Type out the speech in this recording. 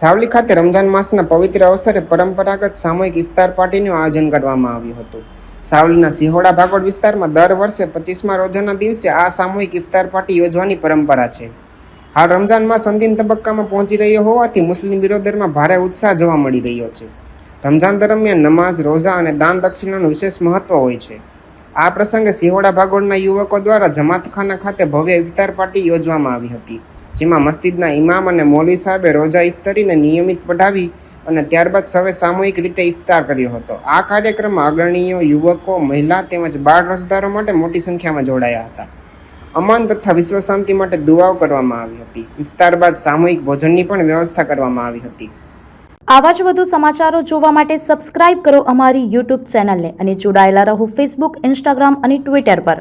સાવલી ખાતે રમઝાન માસના પવિત્ર અવસરે પરંપરાગત સામૂહિક ઇફતાર પાર્ટીનું આયોજન કરવામાં આવ્યું હતું। સાવલીના સિહોડા ભાગોળ વિસ્તારમાં દર વર્ષે 25મા રોજાના દિવસે આ સામૂહિક ઇફતાર પાર્ટી યોજવાની પરંપરા છે। હાલ રમઝાન માસ અંતિમ તબક્કામાં પહોંચી રહ્યો હોવાથી મુસ્લિમ બિરોદરમાં ભારે ઉત્સાહ જોવા મળી રહ્યો છે। રમઝાન દરમિયાન નમાઝ, રોઝા અને દાન દક્ષિણાનું વિશેષ મહત્વ હોય છે। આ પ્રસંગે સિહોડા ભાગોળના યુવકો દ્વારા જમાતખાના ખાતે ભવ્ય ઇફતાર પાર્ટી યોજવામાં આવી હતી, જેમાં મસ્જિદના ઇમામ અને મૌલવી સાહેબે રોજા ઇફતારીને નિયમિત પઢાવી અને ત્યારબાદ સૌએ સામૂહિક રીતે ઇફતાર કર્યો હતો। આ કાર્યક્રમમાં અગ્રણીઓ, યુવકો, મહિલા તેમજ બાળ રસદારો માટે મોટી સંખ્યામાં જોડાયા હતા। અમાન તથા વિશ્વ શાંતિ માટે દુઆઓ કરવામાં આવી હતી। ઇફતાર બાદ સામૂહિક ભોજનની પણ વ્યવસ્થા કરવામાં આવી હતી। આવા જ વધુ સમાચારો જોવા માટે સબસ્ક્રાઇબ કરો અમારી YouTube ચેનલને અને જોડાયેલા રહો Facebook, Instagram અને Twitter પર।